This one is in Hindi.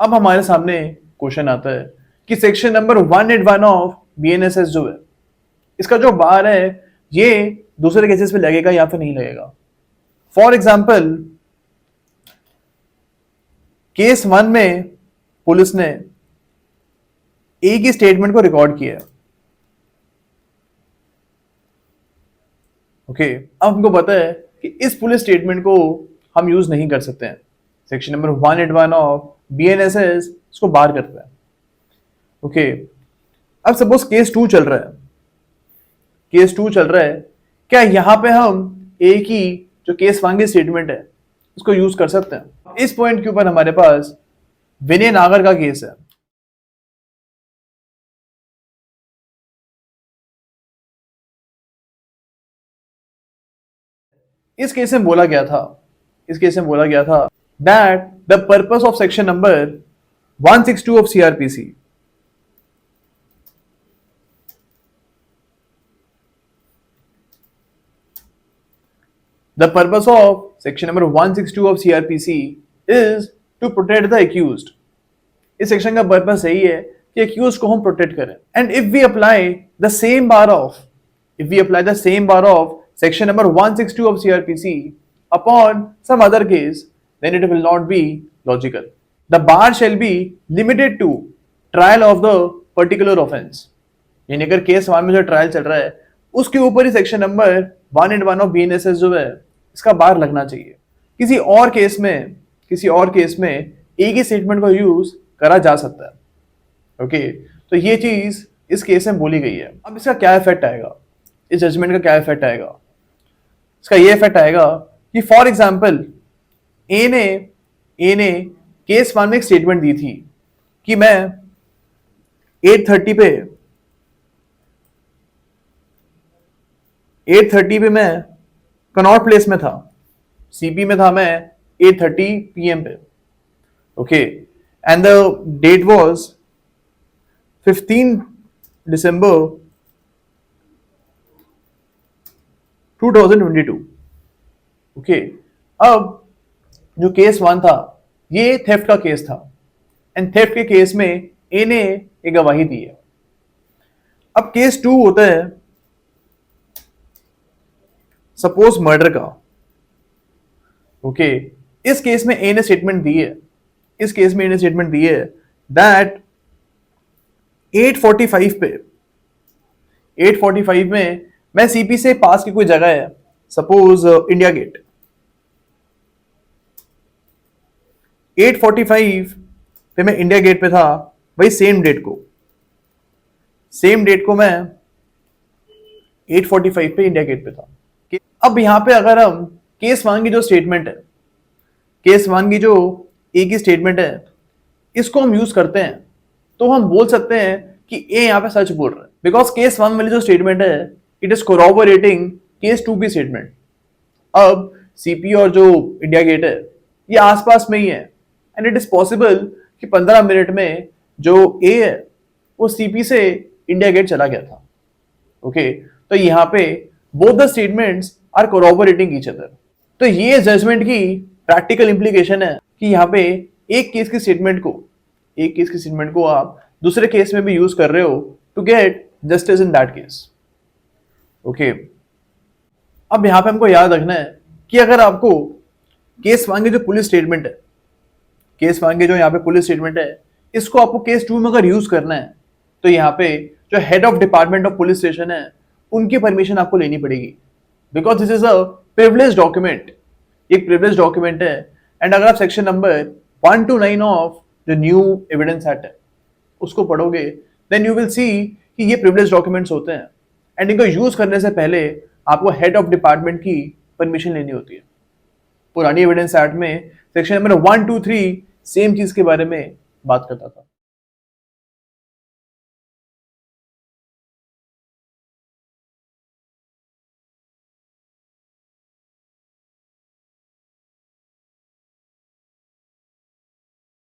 अब हमारे सामने क्वेश्चन आता है कि सेक्शन नंबर 181 ऑफ बीएनएसएस जो है, इसका जो बार है ये दूसरे केसेस पे लगेगा या फिर नहीं लगेगा। फॉर एग्जाम्पल, केस 1 में पुलिस ने ए की स्टेटमेंट को रिकॉर्ड किया। ओके, अब हमको पता है कि इस पुलिस स्टेटमेंट को हम यूज नहीं कर सकते हैं। सेक्शन नंबर 181 ऑफ बीएनएसएस इसको बार करता है। ओके, अब सपोज केस 2 चल रहा है। केस 2 चल रहा है, क्या यहां पे हम ए की जो केस 1 की स्टेटमेंट है उसको यूज कर सकते हैं? इस पॉइंट के ऊपर हमारे पास विनय नागर का केस है। इस केस में बोला गया था that the purpose of section number 162 of CrPC The purpose of section number 162 of CRPC is to protect the accused. इस सेक्शन का पर्पस यही है कि accused को हम प्रोटेक्ट करें। And if we apply the same bar of section number 162 of CRPC upon some other case, then it will not be logical. The bar shall be limited to trial of the particular offense. यानी अगर केस 1 में जो ट्रायल चल रहा है उसके ऊपर ही सेक्शन नंबर 181 ऑफ बीएनएसएस जो है इसका बार लगना चाहिए। किसी और केस में ए की स्टेटमेंट को यूज करा जा सकता है। ओके, तो ये चीज इस केस में बोली गई है। अब इसका क्या इफेक्ट आएगा, इस जजमेंट का क्या इफेक्ट आएगा? इसका ये इफेक्ट आएगा कि फॉर एग्जाम्पल ए ने केस 1 में एक स्टेटमेंट दी थी कि मैं 8:30 पे मैं कनॉट प्लेस में था, सीपी में था मैं 8:30 PM पे। Okay, and the date was 15 December 2022। Okay, अब जो केस 1 था ये थेफ्ट का केस था एंड थेफ्ट के केस में ए ने एक गवाही दी है। अब केस 2 होता है सपोज मर्डर का। ओके, इस केस में ए ने स्टेटमेंट दी है दैट 8:45 में मैं सीपी से पास की कोई जगह है, सपोज इंडिया गेट। 8:45 पे मैं इंडिया गेट पे था, वही सेम डेट को मैं 8:45 पे इंडिया गेट पे था। अब यहां पे अगर हम केस 1 की जो ए की स्टेटमेंट है इसको हम यूज करते हैं तो हम बोल सकते हैं कि ए यहां पे सच बोल रहा है, बिकॉज केस 1 वाली जो स्टेटमेंट है इट इज कोरोबोरेटिंग केस 2 की स्टेटमेंट। अब सीपी और जो इंडिया गेट है ये आसपास में ही है एंड इट इज पॉसिबल कि 15 मिनट में जो ए है वो सीपी से इंडिया गेट चला गया था। ओके, तो यहाँ पे both the statements are corroborating each other. तो ये जजमेंट की प्रैक्टिकल इंप्लीकेशन है कि यहाँ पे एक केस की स्टेटमेंट को आप दूसरे केस में भी यूज कर रहे हो to get justice in that case. Okay, अब यहाँ पे हमको याद रखना है कि अगर आपको केस 1 की जो पुलिस स्टेटमेंट है इसको आपको केस 2 में अगर यूज करना है तो यहाँ पे जो head of department of police station है उनकी परमिशन आपको लेनी पड़ेगी, because this is a privilege document. एक प्रिविलेज डॉक्यूमेंट है एंड अगर आप सेक्शन नंबर 129 ऑफ जो न्यू एविडेंस एक्ट है उसको पढ़ोगे देन यू विल सी कि ये प्रिविलेज डॉक्यूमेंट्स होते हैं एंड इनको यूज करने से पहले आपको हेड ऑफ डिपार्टमेंट की परमिशन लेनी होती है। पुरानी एविडेंस एक्ट में सेक्शन नंबर 123 सेम चीज के बारे में बात करता था।